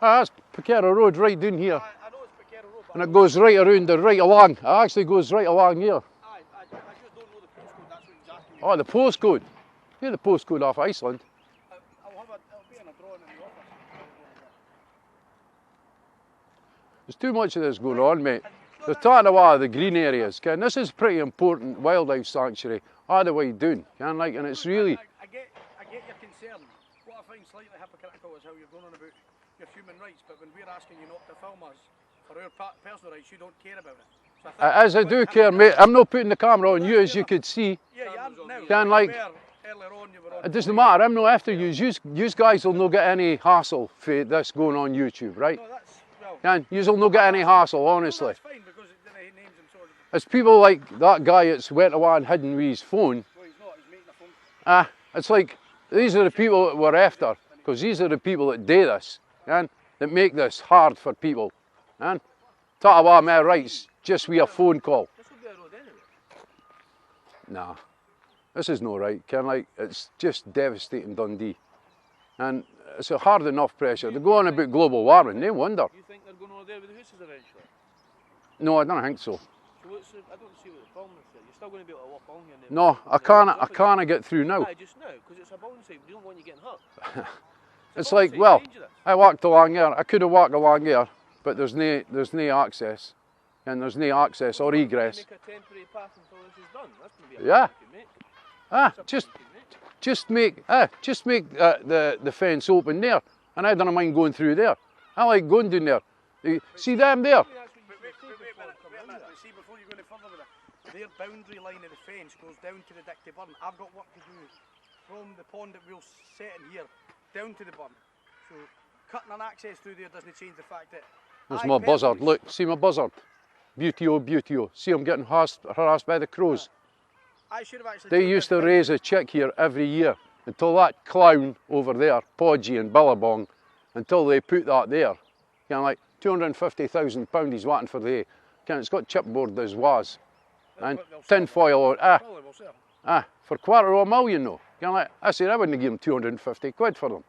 Ah, that's Paquera Road right down here. I know it's Paquera Road, but And it goes right around and right along. It actually goes right along here. I just don't know the postcode, that's what he's asking me. Oh, the postcode. Yeah, the postcode off Iceland. It'll be in a drawing in the office. There's too much of this going on, mate. They're talking about the green areas, and this is pretty important wildlife sanctuary all the way down, and it's really... I get your concern. What I find slightly hypocritical is how you're going on about your human rights, but when we're asking you not to film us for our personal rights, you don't care about it. So As I do care, mate. I'm not putting the camera on you, as you could see. Yeah, you are now. Can Earlier on, you were on. it doesn't matter, I'm not after you. You guys will not get any hassle for this going on YouTube, right? No, that's, well... And you'll not get any hassle, honestly. No, that's fine, because it names him sort of... It's people like that guy that's went away and hidden with his phone. Well, he's not, he's making a phone. It's like, these are the people that we're after, because these are the people that do this, and that make this hard for people. And talk about my rights just with a phone call. This will be a road anyway. Nah, this is no right. It's just devastating Dundee. And it's a hard enough pressure. They're going on about global warming, no wonder. You think they're going on there with the houses eventually? No, I don't think so. So I don't see what the problem is there. You're still going to be able to walk along here. No, I can't get through now. Aye, just now, because it's a building site. We don't want you getting hurt. It's like, well, I walked along here. I could have walked along here, but there's no access, and there's no access or egress. Make a temporary path until this is done. That's going to be a Yeah. point, mate. Just make the fence open there, and I don't mind going through there. I like going down there. You see them there? Wait a minute. See, before you go any further with it, their boundary line of the fence goes down to the Dighty Burn. I've got work to do from the pond that we'll set in here down to the burn. So cutting an access through there doesn't change the fact that... There's my buzzard. Look, see my buzzard. Beauty oh, beauty oh. See him getting harassed by the crows. I should have actually... They used to raise a chick here every year until that clown over there, Podgy and Billabong, until they put that there. Like £250,000 he's wanting for the... It's got chipboard as was. And tin foil on. For £250,000 though. I said I wouldn't give him 250 quid for them.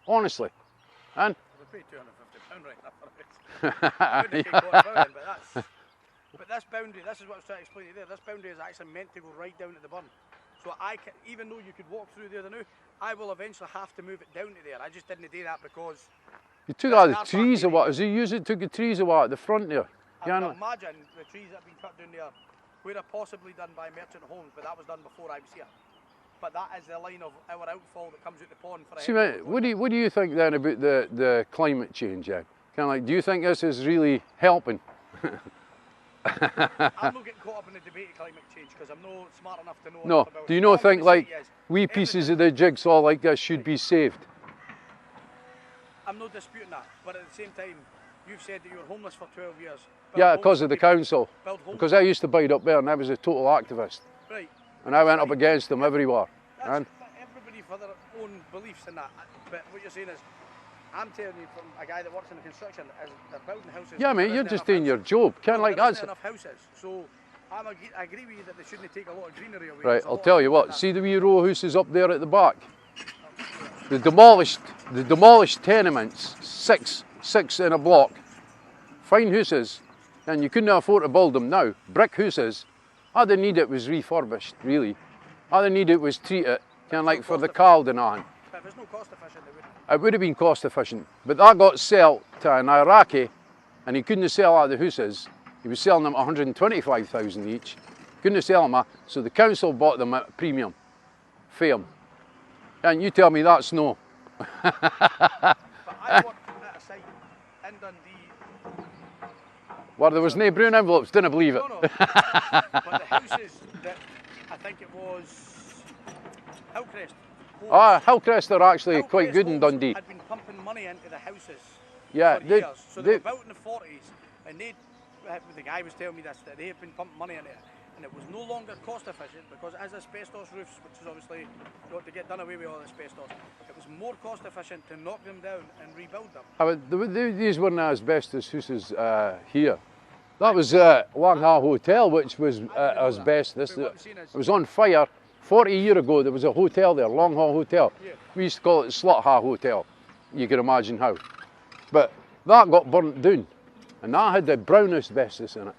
Honestly. And... We'll pay £250 right now for it. But this boundary, this is what I was trying to explain to you there, this boundary is actually meant to go right down to the burn. So I can, even though you could walk through there now, I will eventually have to move it down to there. I just didn't do that because... You took out the trees or what? Is he using took the trees or what at the front there? I can imagine the trees that have been cut down there were possibly done by merchant homes, but that was done before I was here. But that is the line of our outfall that comes out the pond for a... See, mate, what do you think then about the climate change then? Do you think this is really helping? I'm not getting caught up in the debate of climate change because I'm not smart enough to know No, about do you not think like wee everything. pieces of the jigsaw like this should be saved? I'm not disputing that, but at the same time, you've said that you were homeless for 12 years. Yeah, because of the council. Because I used to bide up there and I was a total activist. Right. And I went up against them everywhere. That's everybody for their own beliefs in that. But what you're saying is, I'm telling you from a guy that works in the construction, is they're building houses. Yeah, mate, you're just doing your job. There isn't enough houses. So I agree with you that they shouldn't take a lot of greenery away. Right, I'll tell you what, see the wee row of houses up there at the back? The demolished tenements, six in a block, fine houses, and you couldn't afford to build them now. Brick houses, all they needed was refurbished, really. All they needed was treated, for the cold and on. But if it's no cost efficient, they wouldn't. It would have been cost efficient, but that got sold to an Iraqi, and he couldn't sell out the houses. He was selling them 125,000 each. Couldn't sell them, so the council bought them at premium, fame. And you tell me that's no. But I worked at a site in Dundee Where there was no brown envelopes, didn't believe it. No, but the houses that, I think it was Hillcrest. Hillcrest are actually quite good in Dundee. Had been pumping money into the houses for years. So they were built in the 40s, and the guy was telling me this, that they had been pumping money into it, and it was no longer cost efficient because as asbestos roofs, which is obviously got to get done away with all asbestos, it was more cost efficient to knock them down and rebuild them. These weren't asbestos houses here. That was Long Ha Hotel, which was asbestos. It was on fire. 40 years ago, there was a hotel there, Long Ha Hotel. Yeah. We used to call it Slut Ha Hotel. You can imagine how. But that got burnt down, and that had the brown asbestos in it,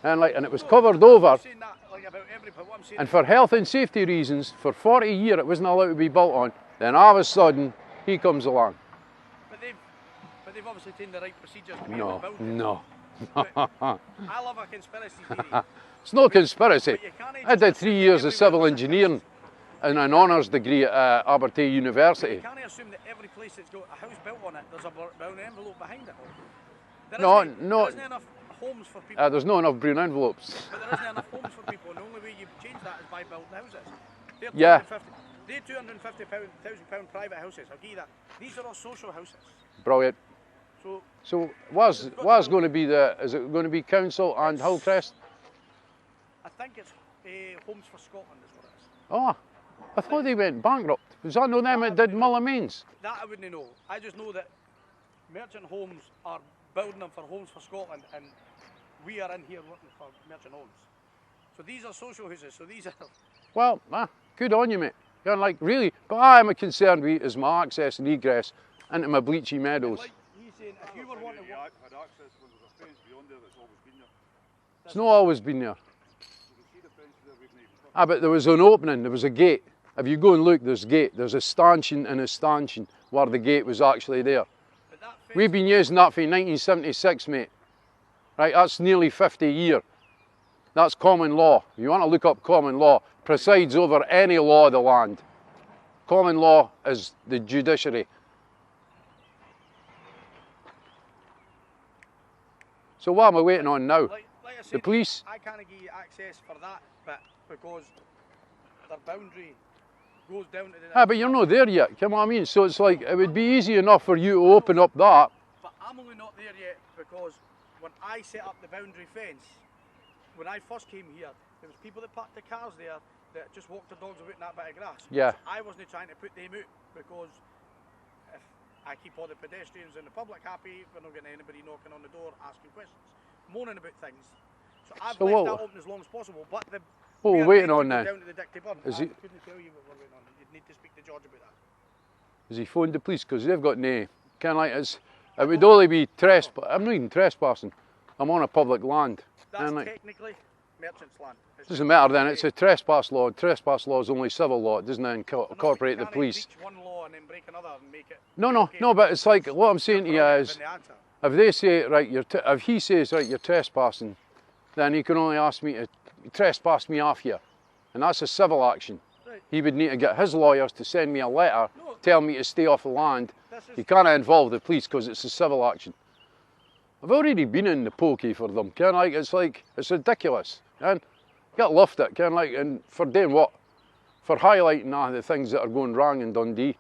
and it was covered over. I'm saying that, like, about every, but what I'm saying And for health and safety reasons, for 40 years it wasn't allowed to be built on. Then all of a sudden, he comes along. But they've obviously taken the right procedures to be No, able to build it. no. I love a conspiracy theory. It's no conspiracy. But you can't I did just 3 years of everywhere civil there's a engineering and an honours degree at Abertay You University. can't assume that every place that's got a house built on it, there's a brown envelope behind it. There No, there isn't enough homes for people. There's not enough brown envelopes. But there isn't enough homes for people, and the only way you change that is by building houses. They're Yeah. They're £250,000 private houses, I'll give you that. These are all social houses. Brilliant. So what's going to be is it going to be council and Hillcrest? I think it's Homes for Scotland is what it is. Oh, I thought they went bankrupt. Was that no them that did Mullamains? That I wouldn't know. I just know that Merchant Homes are building them for Homes for Scotland, and we are in here looking for Merchant Homes. So these are social houses, so these are... Well, good on you, mate. You're like, really, but I'm concerned with is my access and egress into my bleachy meadows. Like he's saying, if you were wanting to walk... had access when there's a fence beyond there that's always been there. It's not always been there. You can see the fence there, we've not even... But there was an opening, there was a gate. If you go and look, there's a gate. There's a stanchion and a stanchion where the gate was actually there. But that fence, We've been using that for 1976, mate. Right, that's nearly 50 years. That's common law. If you want to look up common law, presides over any law of the land. Common law is the judiciary. So what am I waiting on now? like I said, The police? I can't give you access for that bit because their boundary goes down to the... But you're not there yet, you know what I mean? So it's like, it would be easy enough for you to open up that. But I'm only not there yet because when I set up the boundary fence, when I first came here, there was people that parked their cars there that just walked their dogs about in that bit of grass. Yeah. So I wasn't trying to put them out because if I keep all the pedestrians and the public happy, we're not getting anybody knocking on the door asking questions, moaning about things. So I've left that open as long as possible. But What we're waiting on now? Down to the Dighty Burn. Is I it? couldn't tell you what we're waiting on. You'd need to speak to George about that. Has he phoned the police? Because they've got no, kind of like it would only be trespass. I'm not even trespassing. I'm on a public land. That's like, technically merchant's land. doesn't matter then, it's a trespass law. Trespass law is only civil law, it doesn't incorporate the You can't police. breach one law and then break another and make it... No, but it's like, what I'm saying to you is, if they say, right, if he says, right, you're trespassing, then he can only ask me to trespass me off here. And that's a civil action. Right. He would need to get his lawyers to send me a letter, tell me to stay off the land. This is- You can't involve the police because it's a civil action. I've already been in the pokey for them, it's ridiculous. And get left it, and for doing what? For highlighting the things that are going wrong in Dundee.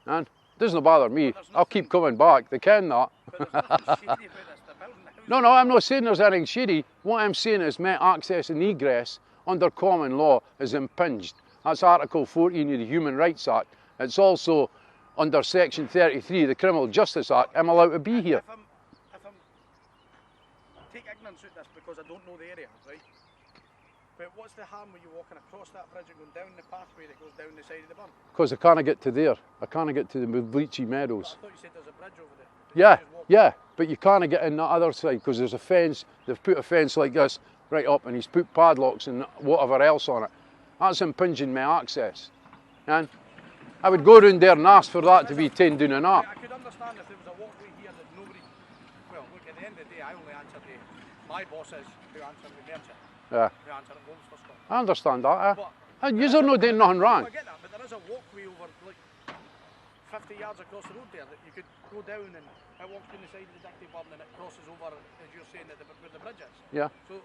And it doesn't bother me. I'll keep coming back. They can that. But there's nothing shady about this. They're building the house. No, I'm not saying there's anything shady. What I'm saying is my access and egress under common law is impinged. That's Article 14 of the Human Rights Act. It's also under Section 33 of the Criminal Justice Act. I'm allowed to be here. If I'm take ignorance out this because I don't know the area, right? But what's the harm when you're walking across that bridge and going down the pathway that goes down the side of the burn? Because I can't get to there. I can't get to the bleachy But meadows. I thought you said there's a bridge over there. Yeah, but you can't get in that other side because there's a fence. They've put a fence like this right up, and he's put padlocks and whatever else on it. That's impinging my access. And I would go round there and ask for that to be taken down and up. I could understand if there was a walkway here that nobody... Well, look, at the end of the day, I only answer my bosses who answer the merchant. Yeah, Who answer at Homes for Scotland. I understand that. But And you're not doing nothing wrong. I get that, but there is a walkway over like 50 yards across the road there that you could go down and it walks down the side of the Dighty Burn and it crosses over, as you're saying, at where the bridge is. Yeah, So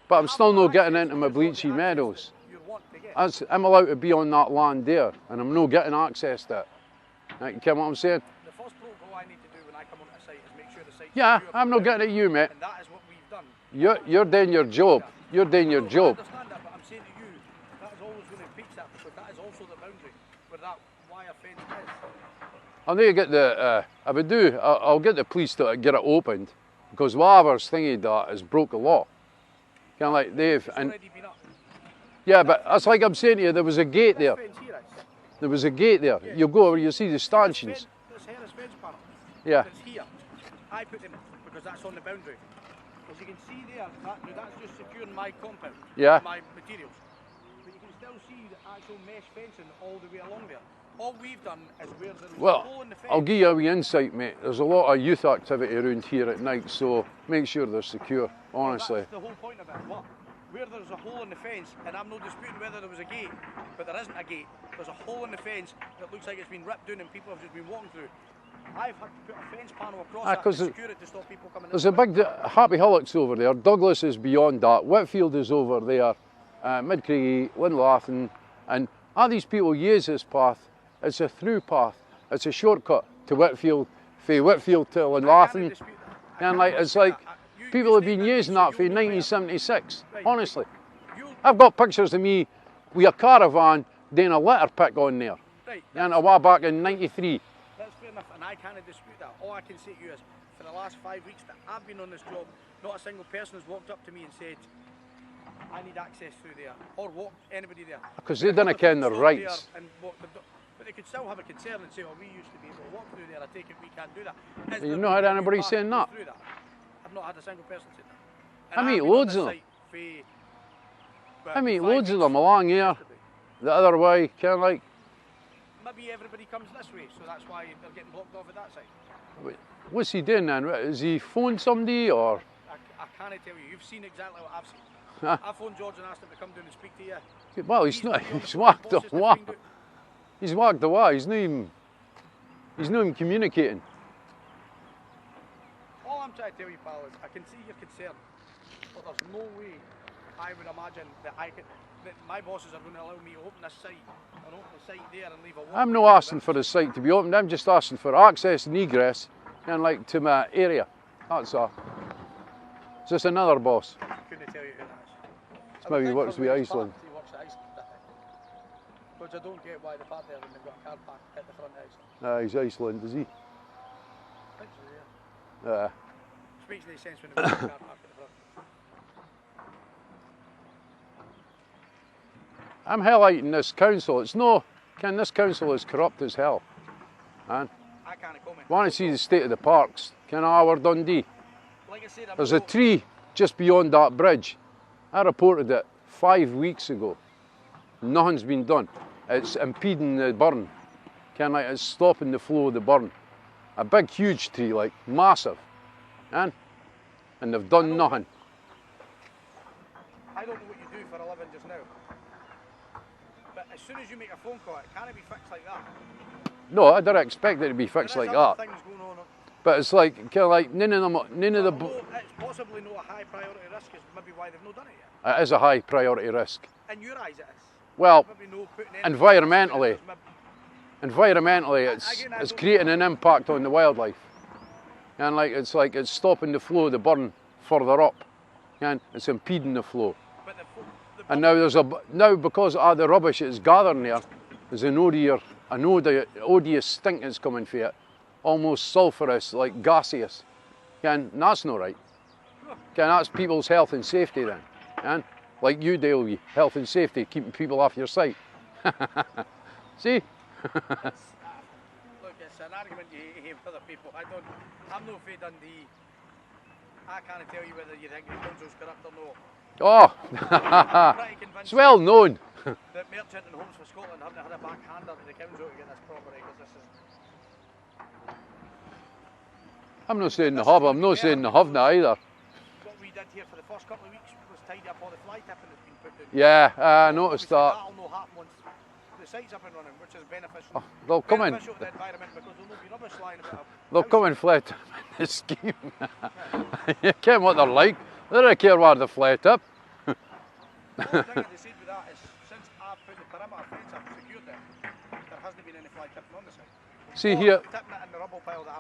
but I'm still not getting access into my is what the bleachy access meadows. that you want to get. I'm allowed to be on that land there, and I'm not getting access to it. You get what I'm saying? The first protocol I need to do when I come onto a site is make sure the site's Yeah, secure I'm not getting at you, mate. and that is what we've done. You're doing your job. You're doing your No, job. I understand that, but I'm saying to you, that is always going to impeach that because that is also the boundary where that wire fence is. I'll need to get I'll get the police to get it opened because whatever's thingy that has broke the law. Like they've It's and already been up. yeah, but that's like I'm saying to you. There was a gate there. This fence here is. There was a gate there. You go over, you see the stanchions. This here is fence panel. Yeah. that's here, I put them because that's on the boundary. As you can see there, that's just securing my compound, Yeah. my materials. But you can still see the actual mesh fencing all the way along there. All we've done is where there's a hole in the fence. I'll give you a wee insight, mate. There's a lot of youth activity around here at night, so make sure they're secure, honestly. That's the whole point of it. Where there's a hole in the fence, and I'm not disputing whether there was a gate, but there isn't a gate. There's a hole in the fence that looks like it's been ripped down and people have just been walking through. I've had to put a fence panel across that to secure it to stop people coming in. There's a big Happy Hillocks over there. Douglas is beyond that. Whitfield is over there. Midcraigie, Linlathen, and all these people use this path. It's a through path. It's a shortcut to Whitfield, from Whitfield to Linlathen. And like it's like people have been using that for 1976. Honestly, I've got pictures of me with a caravan doing a litter pick on there. Right. And a while back in '93. That's fair enough, and I can't dispute that. All I can say to you is, for the last 5 weeks that I've been on this job, not a single person has walked up to me and said, I need access through there, or walked anybody there. Because they didn't ken their rights. But they could still have a concern and say, oh, we used to be able to walk through there, I take it we can't do that. You've not had anybody saying that? I've not had a single person say that. I meet loads of them. I meet loads of them along here, the other way, kind of like. Maybe everybody comes this way, so that's why they're getting blocked off at that side. What's he doing then? Is he phoned somebody or? I can't tell you. You've seen exactly what I've seen. Huh? I phoned George and asked him to come down and speak to you. Well, he's not. He's walked away. He's walked away. He's not even communicating. All I'm trying to tell you, pal, is I can see your concern, but there's no way I would imagine that my bosses are going to allow me to open this site and open the site there and leave a walkway. I'm not asking for the site to be opened. I'm just asking for access and egress, and like to my area. That's all. It's just another boss. I couldn't tell you who that is. It's maybe he works with Iceland. He works at Iceland, I think. Which I don't get why they park there when they've got a car park at the front of Iceland. He's Iceland, is he? I think so, yeah. Which makes no sense when they've got a car park at the front. I'm highlighting this council. It's no, this council is corrupt as hell. Man. I can't comment. Want to see the state of the parks? Our Dundee. Like I said, there's a tree just beyond that bridge. I reported it 5 weeks ago. Nothing's been done. It's impeding the burn. It's stopping the flow of the burn. A big, huge tree, like massive. And they've done nothing. I don't know what you do for a living just now. But as soon as you make a phone call, it can't be fixed like that. No, I didn't expect it to be fixed like that. Things going on. But it's like none of the. It's possibly not a high priority risk, is maybe why they've not done it yet. It is a high priority risk. In your eyes, it is. Well, environmentally, it's creating an impact on the wildlife, and it's stopping the flow of the burn further up, and it's impeding the flow. But and now because of the rubbish that's gathering there, there's an odious stink that's coming from it, almost sulphurous, like gaseous, and that's not right. That's people's health and safety then, and like you deal with health and safety, keeping people off your site. See? Look, it's an argument you hear with other people. I'm no afraid Dundee. I can't tell you whether you think the council's corrupt or no. Oh, it's well known. That Merchant and Homes for Scotland haven't had a backhander to the council to get this property, because this is. I'm not saying the hub. I'm not saying the hub now either. What we did here for the first couple of weeks was tidy up all the fly tipping that's been put down. Yeah, I noticed that. That'll not happen once the site's up and running, which is beneficial. They'll come in. Beneficial to the environment because there'll not be rubbish lying about. They'll come and flat the scheme. You can't what they're like. They don't care where they flat up. The only thing they said with that is, since I've put the perimeter fence up and secured it, there hasn't been any fly tipping on the site. See here.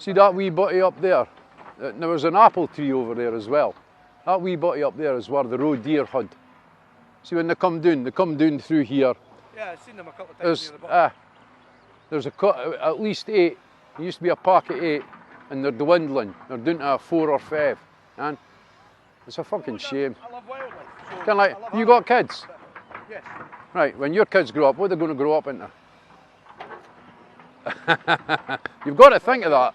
See that wee butty up there? There was an apple tree over there as well. That wee butty up there is where the roe deer hud. See when they come down through here. Yeah, I've seen them a couple of times near the bottom. There's at least 8. There used to be a pack of 8, and they're dwindling. They're down to 4 or 5, and it's a fucking shame. I love wildlife. You got kids? Yes. Right, when your kids grow up, what are they going to grow up into? You've got to think of that.